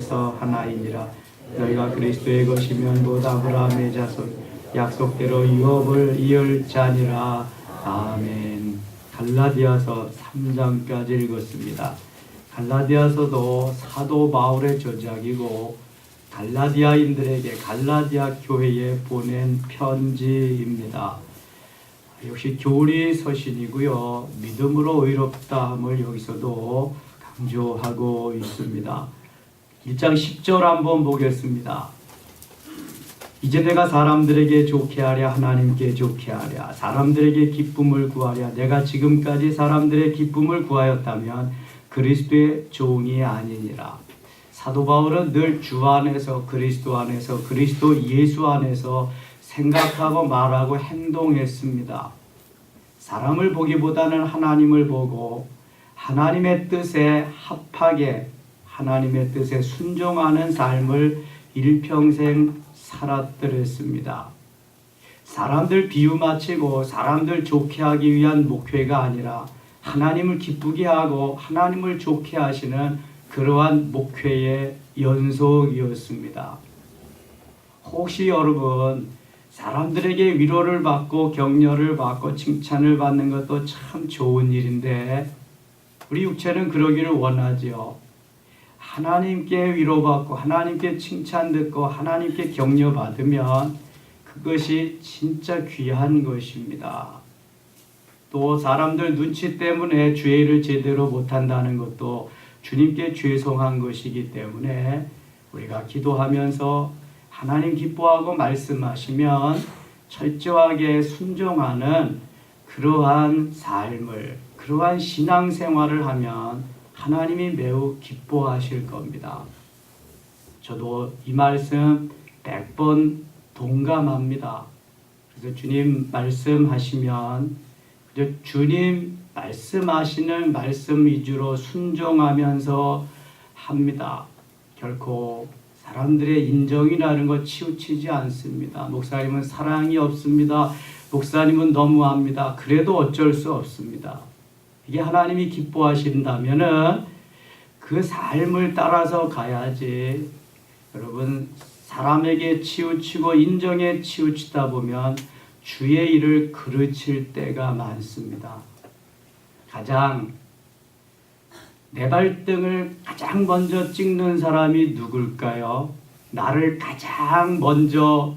서 하나이니라. 너희가 그리스도의 것이면 곧 아브라함의 자손 약속대로 유업을 이을 자니라. 아멘. 갈라디아서 3장까지 읽었습니다. 갈라디아서도 사도 바울의 저작이고 갈라디아인들에게 갈라디아 교회에 보낸 편지입니다. 역시 교리 서신이고요. 믿음으로 의롭다함을 여기서도 강조하고 있습니다. 1장 10절 한번 보겠습니다. 이제 내가 사람들에게 좋게 하랴 하나님께 좋게 하랴 사람들에게 기쁨을 구하랴. 내가 지금까지 사람들의 기쁨을 구하였다면 그리스도의 종이 아니니라. 사도 바울은 늘 주 안에서 그리스도 안에서 그리스도 예수 안에서 생각하고 말하고 행동했습니다. 사람을 보기보다는 하나님을 보고 하나님의 뜻에 합하게 하나님의 뜻에 순종하는 삶을 일평생 살았더랬습니다. 사람들 비유 맞추고 사람들 좋게 하기 위한 목회가 아니라 하나님을 기쁘게 하고 하나님을 좋게 하시는 그러한 목회의 연속이었습니다. 혹시 여러분 사람들에게 위로를 받고 격려를 받고 칭찬을 받는 것도 참 좋은 일인데 우리 육체는 그러기를 원하지요. 하나님께 위로받고 하나님께 칭찬 듣고 하나님께 격려받으면 그것이 진짜 귀한 것입니다. 또 사람들 눈치 때문에 죄를 제대로 못한다는 것도 주님께 죄송한 것이기 때문에 우리가 기도하면서 하나님 기뻐하고 말씀하시면 철저하게 순종하는 그러한 삶을 그러한 신앙생활을 하면 하나님이 매우 기뻐하실 겁니다. 저도 이 말씀 100번 동감합니다. 그래서 주님 말씀하시면 주님 말씀하시는 말씀 위주로 순종하면서 합니다. 결코 사람들의 인정이라는 것 치우치지 않습니다. 목사님은 사랑이 없습니다. 목사님은 너무합니다. 그래도 어쩔 수 없습니다. 이게 하나님이 기뻐하신다면은 그 삶을 따라서 가야지. 여러분 사람에게 치우치고 인정에 치우치다 보면 주의 일을 그르칠 때가 많습니다. 가장 내 발등을 가장 먼저 찍는 사람이 누굴까요? 나를 가장 먼저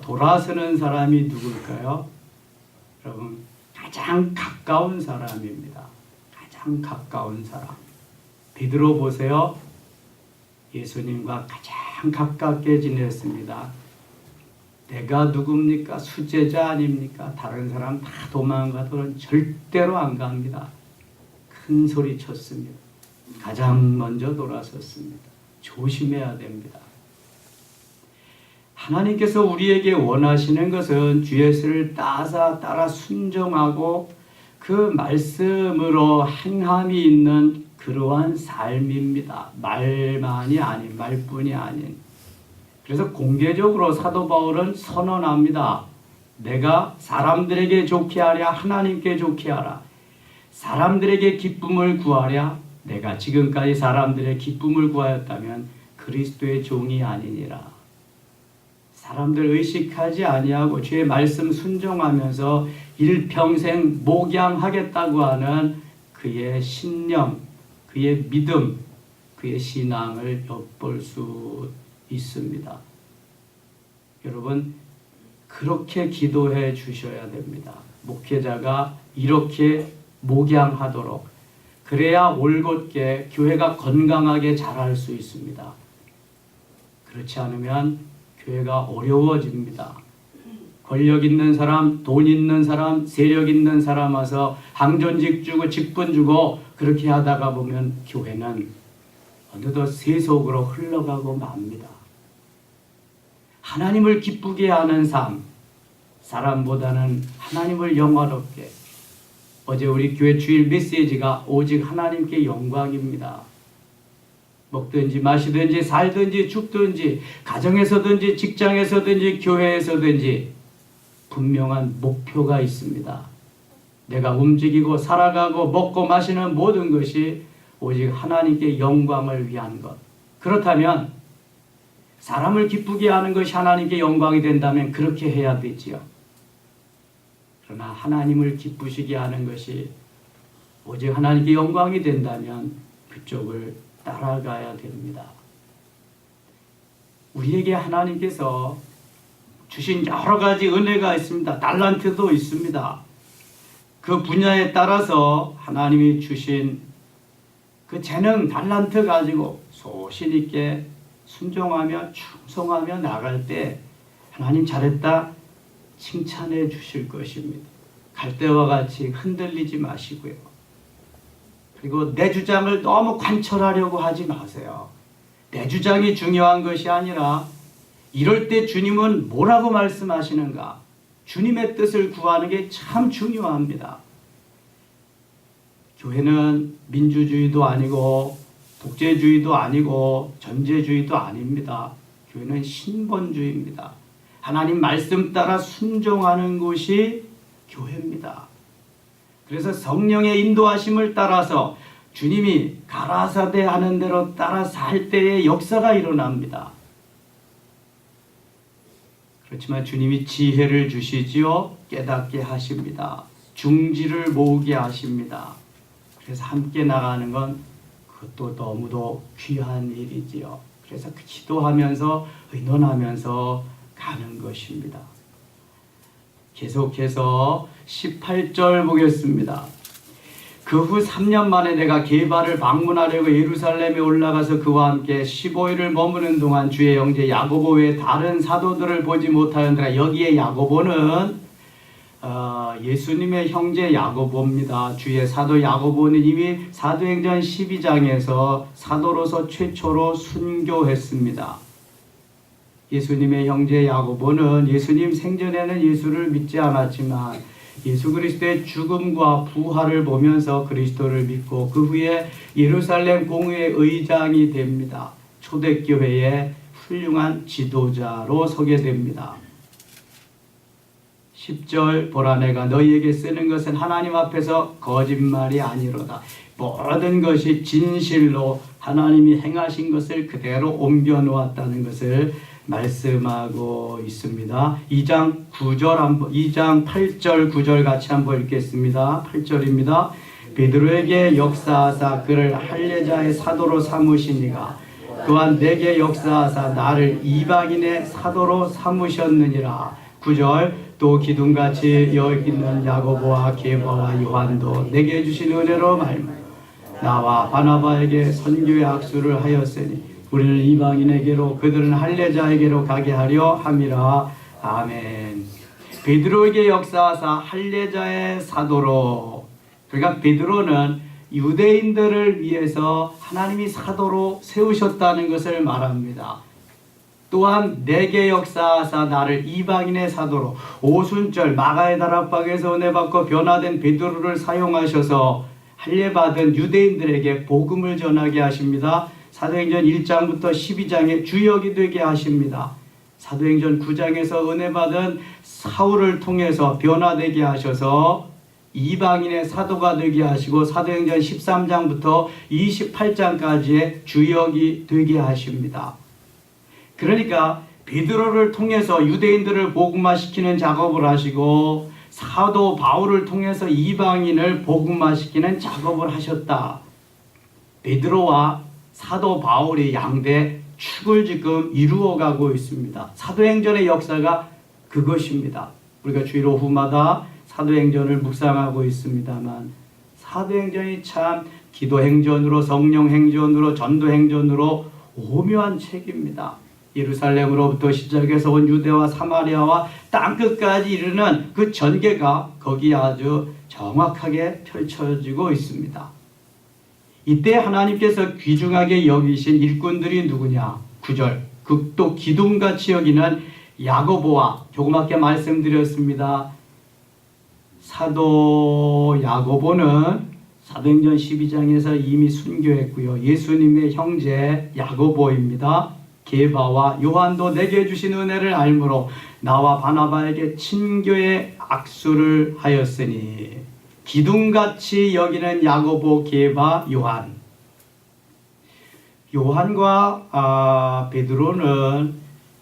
돌아서는 사람이 누굴까요? 여러분 가장 가까운 사람입니다. 가장 가까운 사람. 베드로 보세요. 예수님과 가장 가깝게 지냈습니다. 내가 누굽니까? 수제자 아닙니까? 다른 사람 다 도망가도록 절대로 안 갑니다. 큰 소리 쳤습니다. 가장 먼저 돌아섰습니다. 조심해야 됩니다. 하나님께서 우리에게 원하시는 것은 주 예수를 따라 순종하고 그 말씀으로 행함이 있는 그러한 삶입니다. 말뿐이 아닌. 그래서 공개적으로 사도 바울은 선언합니다. 내가 사람들에게 좋게 하랴 하나님께 좋게 하라. 사람들에게 기쁨을 구하랴. 내가 지금까지 사람들의 기쁨을 구하였다면 그리스도의 종이 아니니라. 사람들 의식하지 아니하고 주의 말씀 순종하면서 일평생 목양하겠다고 하는 그의 신념, 그의 믿음, 그의 신앙을 엿볼 수 있습니다. 여러분 그렇게 기도해 주셔야 됩니다. 목회자가 이렇게 목양하도록 그래야 올곧게 교회가 건강하게 자랄 수 있습니다. 그렇지 않으면 교회가 어려워집니다. 권력 있는 사람, 돈 있는 사람, 세력 있는 사람 와서 항전직 주고 직분 주고 그렇게 하다가 보면 교회는 어느덧 세속으로 흘러가고 맙니다. 하나님을 기쁘게 하는 삶, 사람보다는 하나님을 영화롭게. 어제 우리 교회 주일 메시지가 오직 하나님께 영광입니다. 먹든지 마시든지 살든지 죽든지 가정에서든지 직장에서든지 교회에서든지 분명한 목표가 있습니다. 내가 움직이고 살아가고 먹고 마시는 모든 것이 오직 하나님께 영광을 위한 것. 그렇다면 사람을 기쁘게 하는 것이 하나님께 영광이 된다면 그렇게 해야 되지요. 그러나 하나님을 기쁘시게 하는 것이 오직 하나님께 영광이 된다면 그쪽을 따라가야 됩니다. 우리에게 하나님께서 주신 여러 가지 은혜가 있습니다. 달란트도 있습니다. 그 분야에 따라서 하나님이 주신 그 재능, 달란트 가지고 소신 있게 순종하며 충성하며 나갈 때 하나님 잘했다 칭찬해 주실 것입니다. 갈대와 같이 흔들리지 마시고요. 그리고 내 주장을 너무 관철하려고 하지 마세요. 내 주장이 중요한 것이 아니라 이럴 때 주님은 뭐라고 말씀하시는가? 주님의 뜻을 구하는 게 참 중요합니다. 교회는 민주주의도 아니고 독재주의도 아니고 전제주의도 아닙니다. 교회는 신본주의입니다. 하나님 말씀 따라 순종하는 곳이 교회입니다. 그래서 성령의 인도하심을 따라서 주님이 가라사대 하는 대로 따라 살 때의 역사가 일어납니다. 그렇지만 주님이 지혜를 주시지요. 깨닫게 하십니다. 중지를 모으게 하십니다. 그래서 함께 나가는 건 그것도 너무도 귀한 일이지요. 그래서 기도하면서 의논하면서 가는 것입니다. 계속해서 18절 보겠습니다. 그 후 3년 만에 내가 게바를 방문하려고 예루살렘에 올라가서 그와 함께 15일을 머무는 동안 주의 형제 야고보 외에 다른 사도들을 보지 못하였느라. 여기에 야고보는 예수님의 형제 야고보입니다. 주의 사도 야고보는 이미 사도행전 12장에서 사도로서 최초로 순교했습니다. 예수님의 형제 야고보는 예수님 생전에는 예수를 믿지 않았지만 예수 그리스도의 죽음과 부활을 보면서 그리스도를 믿고 그 후에 예루살렘 공회의 의장이 됩니다. 초대교회의 훌륭한 지도자로 서게 됩니다. 10절 보라 내가 너희에게 쓰는 것은 하나님 앞에서 거짓말이 아니로다. 모든 것이 진실로 하나님이 행하신 것을 그대로 옮겨 놓았다는 것을 말씀하고 있습니다. 2장 8절 9절 같이 한번 읽겠습니다. 8절입니다. 베드로에게 역사하사 그를 할례자의 사도로 삼으시니가 또한 내게 역사하사 나를 이방인의 사도로 삼으셨느니라. 9절 또 기둥같이 여기는 야고보와 게바와 요한도 내게 주신 은혜로 말미암아 나와 바나바에게 선교의 악수를 하였으니 우리는 이방인에게로 그들은 할례자에게로 가게 하려 함이라. 아멘. 베드로에게 역사하사 할례자의 사도로. 그러니까 베드로는 유대인들을 위해서 하나님이 사도로 세우셨다는 것을 말합니다. 또한 내게 역사하사 나를 이방인의 사도로. 오순절 마가의 다락방에서 은혜받고 변화된 베드로를 사용하셔서 할례받은 유대인들에게 복음을 전하게 하십니다. 사도행전 1장부터 12장에 주역이 되게 하십니다. 사도행전 9장에서 은혜받은 사울을 통해서 변화되게 하셔서 이방인의 사도가 되게 하시고 사도행전 13장부터 28장까지의 주역이 되게 하십니다. 그러니까 베드로를 통해서 유대인들을 복음화시키는 작업을 하시고 사도 바울을 통해서 이방인을 복음화시키는 작업을 하셨다. 베드로와 사도 바울이 양대 축을 지금 이루어가고 있습니다. 사도행전의 역사가 그것입니다. 우리가 주일 오후마다 사도행전을 묵상하고 있습니다만 사도행전이 참 기도행전으로 성령행전으로 전도행전으로 오묘한 책입니다. 예루살렘으로부터 시작해서 온 유대와 사마리아와 땅끝까지 이르는 그 전개가 거기에 아주 정확하게 펼쳐지고 있습니다. 이때 하나님께서 귀중하게 여기신 일꾼들이 누구냐? 9절 또 기둥같이 여기는 야고보와 조그맣게 말씀드렸습니다. 사도 야고보는 사도행전 12장에서 이미 순교했고요. 예수님의 형제 야고보입니다. 게바와 요한도 내게 주신 은혜를 알므로 나와 바나바에게 친교의 악수를 하였으니. 기둥같이 여기는 야고보, 게바, 요한. 요한과 베드로는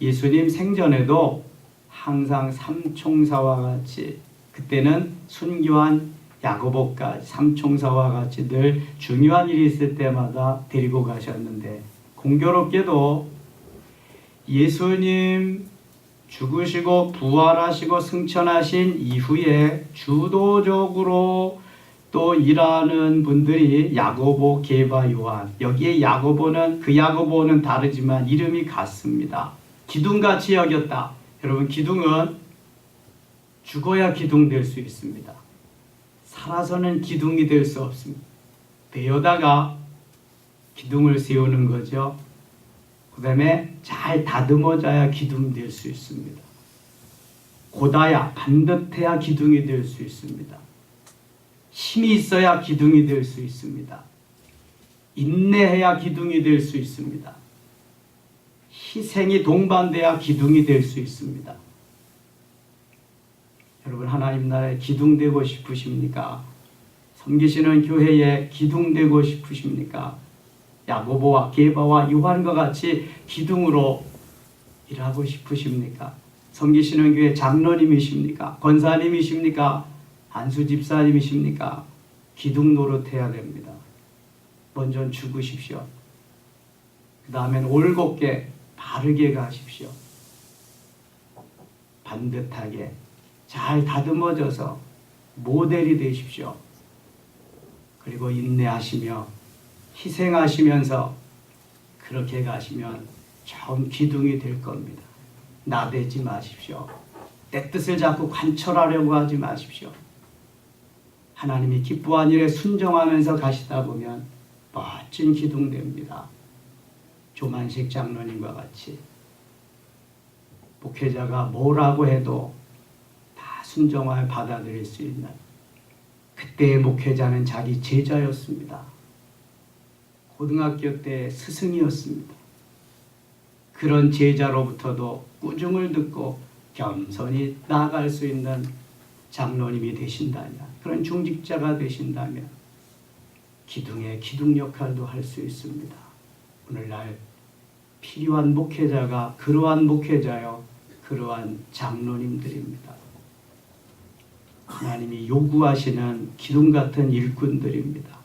예수님 생전에도 항상 삼총사와 같이, 그때는 순교한 야고보까지 삼총사와 같이 늘 중요한 일이 있을 때마다 데리고 가셨는데, 공교롭게도 예수님 죽으시고 부활하시고 승천하신 이후에 주도적으로 또 일하는 분들이 야고보, 게바, 요한. 여기에 야고보는 그 야고보는 다르지만 이름이 같습니다. 기둥같이 여겼다. 여러분, 기둥은 죽어야 기둥 될 수 있습니다. 살아서는 기둥이 될 수 없습니다. 베어다가 기둥을 세우는 거죠. 그 다음에 잘 다듬어져야 기둥이 될 수 있습니다. 고다야, 반듯해야 기둥이 될 수 있습니다. 힘이 있어야 기둥이 될 수 있습니다. 인내해야 기둥이 될 수 있습니다. 희생이 동반돼야 기둥이 될 수 있습니다. 여러분, 하나님 나라에 기둥 되고 싶으십니까? 섬기시는 교회에 기둥 되고 싶으십니까? 야고보와 게바와 요한과 같이 기둥으로 일하고 싶으십니까? 섬기시는 교회 장로님이십니까? 권사님이십니까? 안수 집사님이십니까? 기둥 노릇해야 됩니다. 먼저 죽으십시오. 그 다음엔 올곧게 바르게 가십시오. 반듯하게 잘 다듬어져서 모델이 되십시오. 그리고 인내하시며 희생하시면서 그렇게 가시면 좋은 기둥이 될 겁니다. 나대지 마십시오. 내 뜻을 자꾸 관철하려고 하지 마십시오. 하나님이 기뻐한 일에 순종하면서 가시다 보면 멋진 기둥 됩니다. 조만식 장로님과 같이 목회자가 뭐라고 해도 다 순종하여 받아들일 수 있는, 그때의 목회자는 자기 제자였습니다. 고등학교 때 스승이었습니다. 그런 제자로부터도 꾸중을 듣고 겸손히 나아갈 수 있는 장로님이 되신다면, 그런 중직자가 되신다면 기둥의 기둥 역할도 할 수 있습니다. 오늘날 필요한 목회자가 그러한 목회자요, 그러한 장로님들입니다. 하나님이 요구하시는 기둥 같은 일꾼들입니다.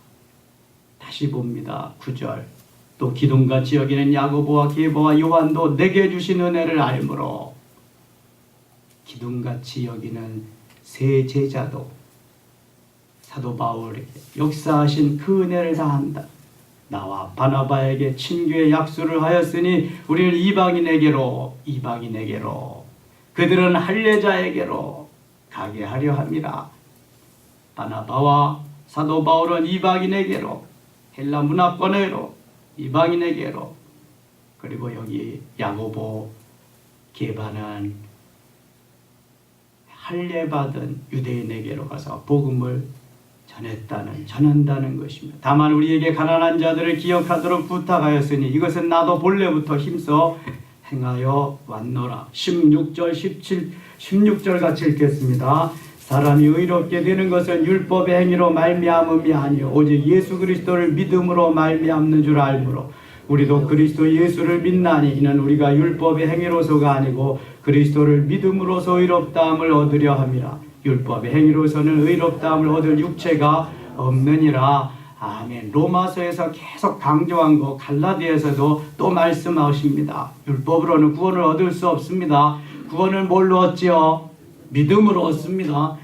다시 봅니다. 9절. 또 기둥같이 여기는 야고보와 게바와 요한도 내게 주신 은혜를 알므로, 기둥같이 여기는 세 제자도 사도 바울에게 역사하신 그 은혜를 다한다. 나와 바나바에게 친교의 약수를 하였으니 우리는 이방인에게로 그들은 할례자에게로 가게 하려 함이라. 바나바와 사도 바울은 이방인에게로, 헬라 문화권으로, 이방인에게로, 그리고 여기 야고보, 게바는 할례받은 유대인에게로 가서 복음을 전한다는 것입니다. 다만 우리에게 가난한 자들을 기억하도록 부탁하였으니 이것은 나도 본래부터 힘써 행하여 왔노라. 16절 같이 읽겠습니다. 사람이 의롭게 되는 것은 율법의 행위로 말미암음이 아니요 오직 예수 그리스도를 믿음으로 말미암는 줄 알므로 우리도 그리스도 예수를 믿나니 이는 우리가 율법의 행위로서가 아니고 그리스도를 믿음으로서 의롭다함을 얻으려 함이라. 율법의 행위로서는 의롭다함을 얻을 육체가 없느니라. 아멘. 로마서에서 계속 강조한 거 갈라디아에서도 또 말씀하십니다. 율법으로는 구원을 얻을 수 없습니다. 구원을 뭘로 얻지요? 믿음으로 얻습니다.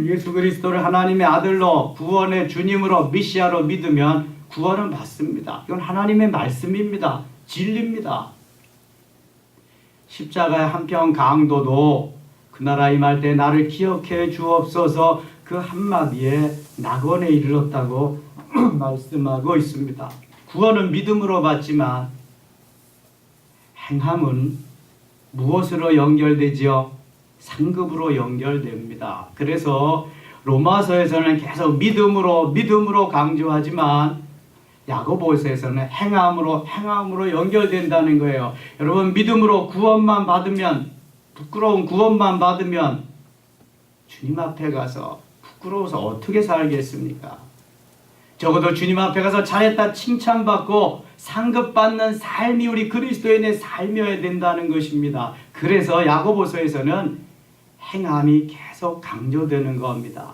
예수 그리스도를 하나님의 아들로, 구원의 주님으로, 메시아로 믿으면 구원은 받습니다. 이건 하나님의 말씀입니다. 진리입니다. 십자가의 한편 강도도 그 나라 임할 때 나를 기억해 주옵소서 그 한마디에 낙원에 이르렀다고 말씀하고 있습니다. 구원은 믿음으로 받지만 행함은 무엇으로 연결되지요? 상급으로 연결됩니다. 그래서 로마서에서는 계속 믿음으로 강조하지만 야고보서에서는 행함으로 연결된다는 거예요. 여러분, 믿음으로 구원만 받으면, 부끄러운 구원만 받으면 주님 앞에 가서 부끄러워서 어떻게 살겠습니까? 적어도 주님 앞에 가서 잘했다 칭찬받고 상급받는 삶이 우리 그리스도인의 삶이어야 된다는 것입니다. 그래서 야고보서에서는 행함이 계속 강조되는 겁니다.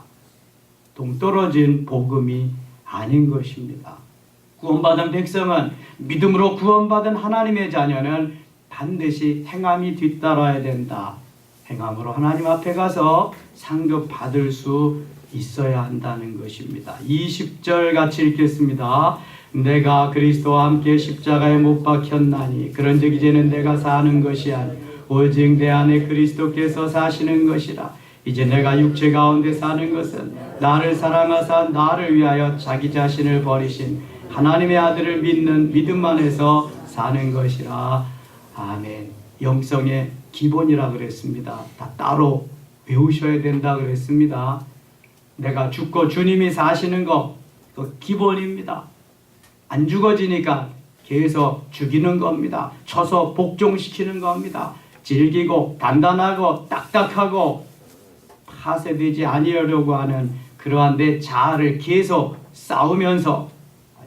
동떨어진 복음이 아닌 것입니다. 구원받은 백성은, 믿음으로 구원받은 하나님의 자녀는 반드시 행함이 뒤따라야 된다. 행함으로 하나님 앞에 가서 상급받을 수 있어야 한다는 것입니다. 20절 같이 읽겠습니다. 내가 그리스도와 함께 십자가에 못 박혔나니 그런즉 이제는 내가 사는 것이 아니요 오직 내 안에 그리스도께서 사시는 것이라. 이제 내가 육체 가운데 사는 것은 나를 사랑하사 나를 위하여 자기 자신을 버리신 하나님의 아들을 믿는 믿음 안에서 사는 것이라. 아멘. 영성의 기본이라 그랬습니다. 다 따로 외우셔야 된다 그랬습니다. 내가 죽고 주님이 사시는 것, 그 기본입니다. 안 죽어지니까 계속 죽이는 겁니다. 쳐서 복종시키는 겁니다. 질기고 단단하고 딱딱하고 파쇄되지 아니하려고 하는 그러한 내 자아를 계속 싸우면서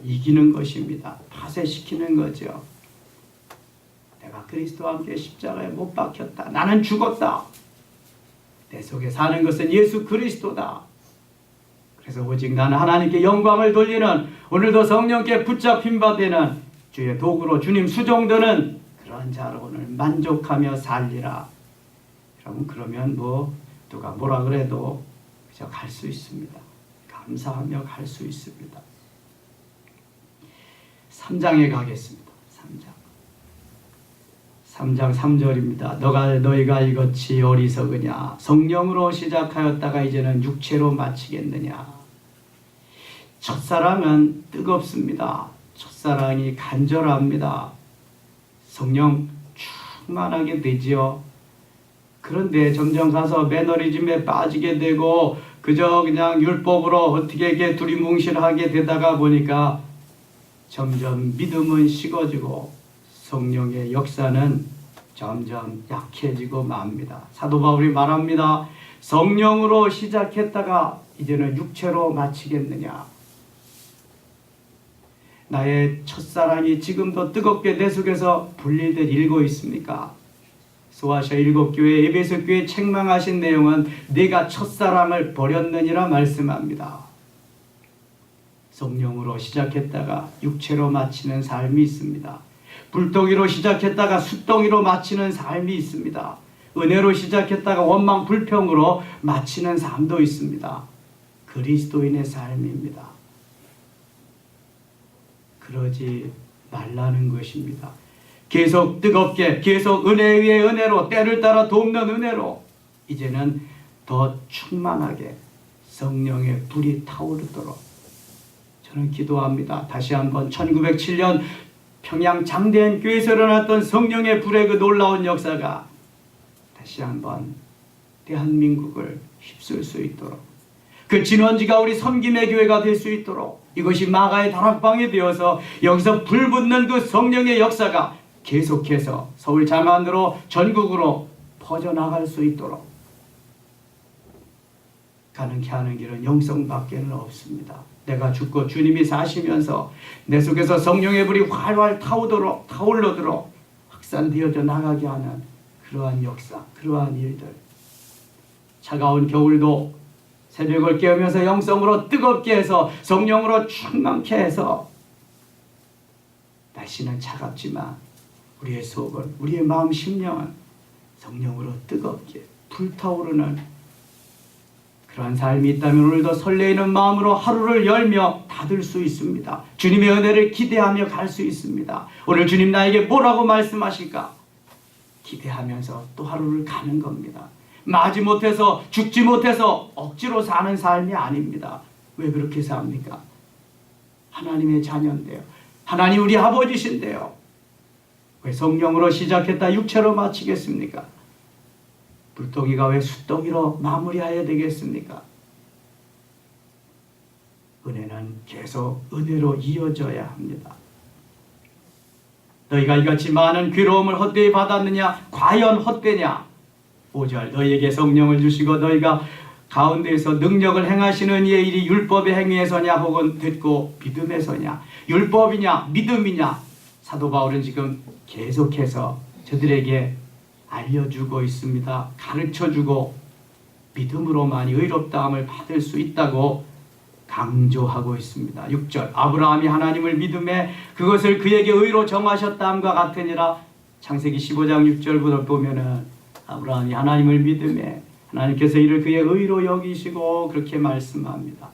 이기는 것입니다. 파쇄시키는 거죠. 내가 그리스도와 함께 십자가에 못 박혔다. 나는 죽었다. 내 속에 사는 것은 예수 그리스도다. 그래서 오직 나는 하나님께 영광을 돌리는, 오늘도 성령께 붙잡힌 바 되는 주의 도구로 주님 수종드는 그런 자로 오늘 만족하며 살리라. 여러분, 그러면 누가 뭐라 그래도 그저 갈 수 있습니다. 감사하며 갈 수 있습니다. 3장에 가겠습니다. 3장 3절입니다. 너희가 이것이 어리석으냐? 성령으로 시작하였다가 이제는 육체로 마치겠느냐? 첫사랑은 뜨겁습니다. 첫사랑이 간절합니다. 성령 충만하게 되지요. 그런데 점점 가서 매너리즘에 빠지게 되고 그저 그냥 율법으로 어떻게 이렇게 두리뭉실하게 되다가 보니까 점점 믿음은 식어지고 성령의 역사는 점점 약해지고 맙니다. 사도 바울이 말합니다. 성령으로 시작했다가 이제는 육체로 마치겠느냐? 나의 첫사랑이 지금도 뜨겁게 내 속에서 불리듯 일고 있습니까? 소아시아 7교회 에베소 교회 책망하신 내용은 네가 첫사랑을 버렸느니라 말씀합니다. 성령으로 시작했다가 육체로 마치는 삶이 있습니다. 불덩이로 시작했다가 숯덩이로 마치는 삶이 있습니다. 은혜로 시작했다가 원망 불평으로 마치는 삶도 있습니다. 그리스도인의 삶입니다. 그러지 말라는 것입니다. 계속 뜨겁게, 계속 은혜 위에 은혜로, 때를 따라 돕는 은혜로 이제는 더 충만하게 성령의 불이 타오르도록 저는 기도합니다. 다시 한번 1907년 평양 장대한 교회에서 일어났던 성령의 불의 그 놀라운 역사가 다시 한번 대한민국을 휩쓸 수 있도록, 그 진원지가 우리 섬김의 교회가 될 수 있도록, 이것이 마가의 다락방이 되어서 여기서 불붙는 그 성령의 역사가 계속해서 서울 장안으로 전국으로 퍼져나갈 수 있도록 가능케 하는 길은 영성밖에는 없습니다. 내가 죽고 주님이 사시면서 내 속에서 성령의 불이 활활 타오르도록 확산되어져 나가게 하는 그러한 역사, 그러한 일들. 차가운 겨울도 새벽을 깨우면서 영성으로 뜨겁게 해서 성령으로 충만케 해서, 날씨는 차갑지만 우리의 속은, 우리의 마음 심령은 성령으로 뜨겁게 불타오르는 그러한 삶이 있다면 오늘도 설레이는 마음으로 하루를 열며 닫을 수 있습니다. 주님의 은혜를 기대하며 갈 수 있습니다. 오늘 주님 나에게 뭐라고 말씀하실까? 기대하면서 또 하루를 가는 겁니다. 마지 못해서, 죽지 못해서 억지로 사는 삶이 아닙니다. 왜 그렇게 삽니까? 하나님의 자녀인데요. 하나님 우리 아버지신데요. 왜 성령으로 시작했다 육체로 마치겠습니까? 불덩이가 왜 숯덩이로 마무리해야 되겠습니까? 은혜는 계속 은혜로 이어져야 합니다. 너희가 이같이 많은 괴로움을 헛되이 받았느냐? 과연 헛되냐? 5절 너희에게 성령을 주시고 너희가 가운데에서 능력을 행하시는 이의 일이 율법의 행위에서냐 혹은 듣고 믿음에서냐, 율법이냐 믿음이냐, 사도 바울은 지금 계속해서 저들에게 알려주고 있습니다. 가르쳐주고 믿음으로만이 의롭다함을 받을 수 있다고 강조하고 있습니다. 6절, 아브라함이 하나님을 믿음에 그것을 그에게 의로 정하셨다함과 같으니라. 창세기 15장 6절부터 보면은 아브라함이 하나님을 믿음에 하나님께서 이를 그의 의로 여기시고 그렇게 말씀합니다.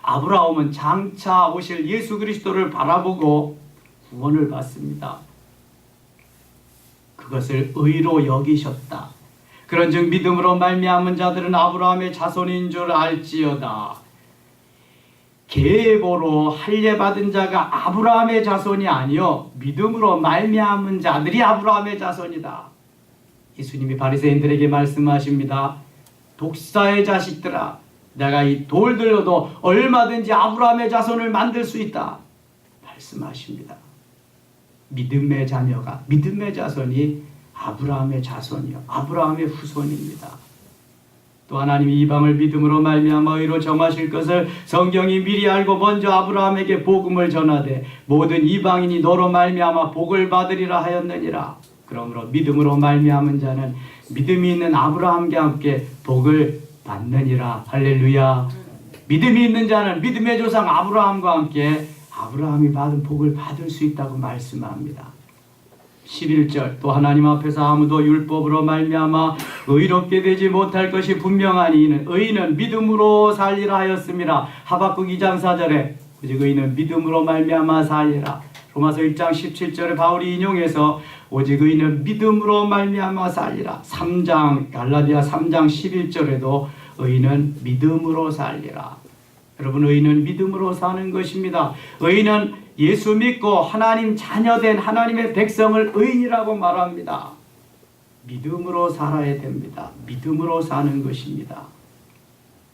아브라함은 장차 오실 예수 그리스도를 바라보고 구원을 받습니다. 그것을 의로 여기셨다. 그런즉 믿음으로 말미암은 자들은 아브라함의 자손인 줄 알지어다. 계보로 할례 받은 자가 아브라함의 자손이 아니요 믿음으로 말미암은 자들이 아브라함의 자손이다. 예수님이 바리새인들에게 말씀하십니다. 독사의 자식들아, 내가 이 돌들로도 얼마든지 아브라함의 자손을 만들 수 있다 말씀하십니다. 믿음의 자녀가, 믿음의 자손이 아브라함의 자손이요 아브라함의 후손입니다. 또 하나님이 이방을 믿음으로 말미암아 의로 정하실 것을 성경이 미리 알고 먼저 아브라함에게 복음을 전하되 모든 이방인이 너로 말미암아 복을 받으리라 하였느니라. 그러므로 믿음으로 말미암은 자는 믿음이 있는 아브라함과 함께 복을 받느니라. 할렐루야. 믿음이 있는 자는 믿음의 조상 아브라함과 함께 아브라함이 받은 복을 받을 수 있다고 말씀합니다. 11절, 또 하나님 앞에서 아무도 율법으로 말미암아 의롭게 되지 못할 것이 분명하니 이는 의인은 믿음으로 살리라 하였습니다. 하박국 2장 4절에 오직 의인은 믿음으로 말미암아 살리라. 로마서 1장 17절에 바울이 인용해서 오직 의인은 믿음으로 말미암아 살리라. 3장 갈라디아 3장 11절에도 의인은 믿음으로 살리라. 여러분, 의인은 믿음으로 사는 것입니다. 의인은 예수 믿고 하나님 자녀된 하나님의 백성을 의인이라고 말합니다. 믿음으로 살아야 됩니다. 믿음으로 사는 것입니다.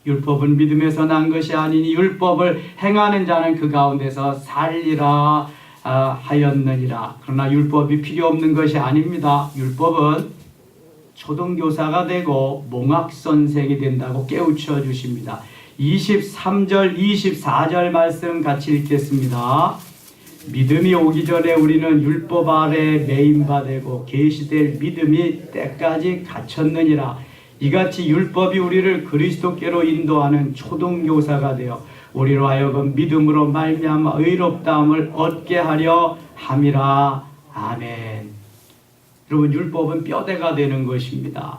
율법은 믿음에서 난 것이 아니니 율법을 행하는 자는 그 가운데서 살리라 하였느니라. 그러나 율법이 필요 없는 것이 아닙니다. 율법은 초등교사가 되고 몽학선생이 된다고 깨우쳐 주십니다. 23절 24절 말씀 같이 읽겠습니다. 믿음이 오기 전에 우리는 율법 아래 매인바 되고 계시될 믿음이 때까지 갇혔느니라. 이같이 율법이 우리를 그리스도께로 인도하는 초등교사가 되어 우리로 하여금 믿음으로 말미암아 의롭다함을 얻게 하려 함이라. 아멘. 여러분, 율법은 뼈대가 되는 것입니다.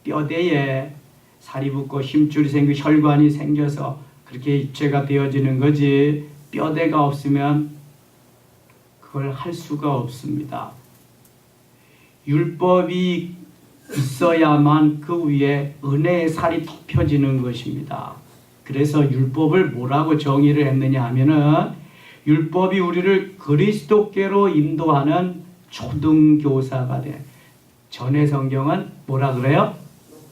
뼈대에 살이 붙고 힘줄이 생기고 혈관이 생겨서 그렇게 입체가 되어지는 거지, 뼈대가 없으면 그걸 할 수가 없습니다. 율법이 있어야만 그 위에 은혜의 살이 덮여지는 것입니다. 그래서 율법을 뭐라고 정의를 했느냐 하면은 율법이 우리를 그리스도께로 인도하는 초등교사가 돼. 전의 성경은 뭐라 그래요?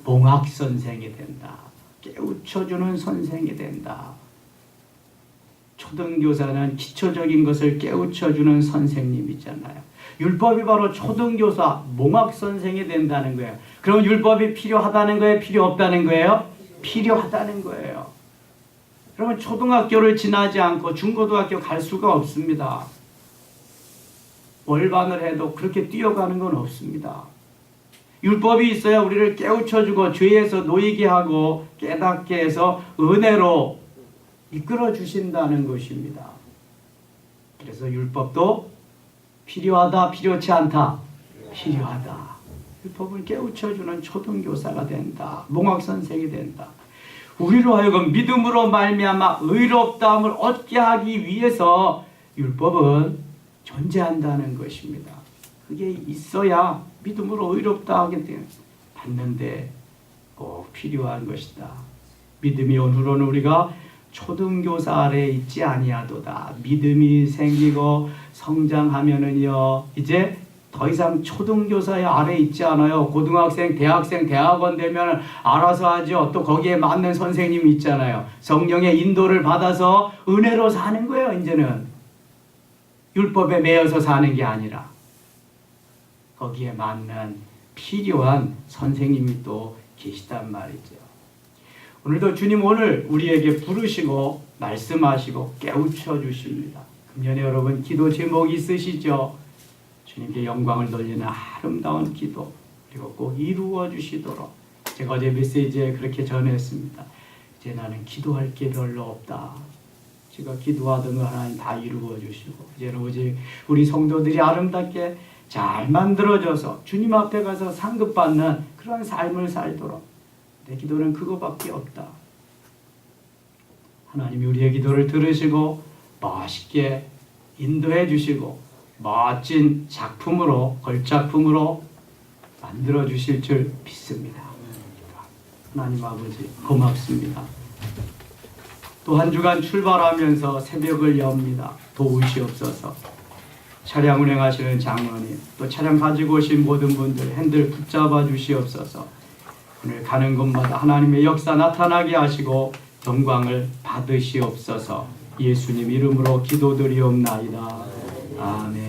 몽학선생이 된다. 깨우쳐주는 선생이 된다. 초등교사는 기초적인 것을 깨우쳐주는 선생님이잖아요. 율법이 바로 초등교사, 몽학선생이 된다는 거예요. 그럼 율법이 필요하다는 거예요? 필요 없다는 거예요? 필요하다는 거예요. 그러면 초등학교를 지나지 않고 중고등학교 갈 수가 없습니다. 월반을 해도 그렇게 뛰어가는 건 없습니다. 율법이 있어야 우리를 깨우쳐주고 죄에서 놓이게 하고 깨닫게 해서 은혜로 이끌어 주신다는 것입니다. 그래서 율법도 필요하다, 필요치 않다, 필요하다. 율법을 깨우쳐주는 초등교사가 된다. 몽학선생이 된다. 우리로 하여금 믿음으로 말미암아 의롭다함을 얻게 하기 위해서 율법은 존재한다는 것입니다. 그게 있어야 믿음으로 의롭다 하게 받는데 꼭 필요한 것이다. 믿음이 오늘은 우리가 초등교사 아래에 있지 아니하도다. 믿음이 생기고 성장하면은요, 이제 더 이상 초등교사의 아래에 있지 않아요. 고등학생, 대학생, 대학원 되면 알아서 하죠. 또 거기에 맞는 선생님이 있잖아요. 성령의 인도를 받아서 은혜로 사는 거예요. 이제는 율법에 매여서 사는 게 아니라 거기에 맞는 필요한 선생님이 또 계시단 말이죠. 오늘도 주님 오늘 우리에게 부르시고 말씀하시고 깨우쳐 주십니다. 금년에 여러분 기도 제목이 있으시죠? 주님께 영광을 돌리는 아름다운 기도, 그리고 꼭 이루어 주시도록 제가 어제 메시지에 그렇게 전했습니다. 이제 나는 기도할 게 별로 없다. 제가 기도하던 거 하나님 다 이루어 주시고 이제는 오직 우리 성도들이 아름답게 잘 만들어져서 주님 앞에 가서 상급받는 그런 삶을 살도록 내 기도는 그거밖에 없다. 하나님이 우리의 기도를 들으시고 멋있게 인도해 주시고 멋진 작품으로, 걸작품으로 만들어 주실 줄 믿습니다. 하나님 아버지 고맙습니다. 또 한 주간 출발하면서 새벽을 엽니다. 도우시옵소서. 차량 운행하시는 장로님, 또 차량 가지고 오신 모든 분들 핸들 붙잡아 주시옵소서. 오늘 가는 곳마다 하나님의 역사 나타나게 하시고 영광을 받으시옵소서. 예수님 이름으로 기도드리옵나이다. 아멘.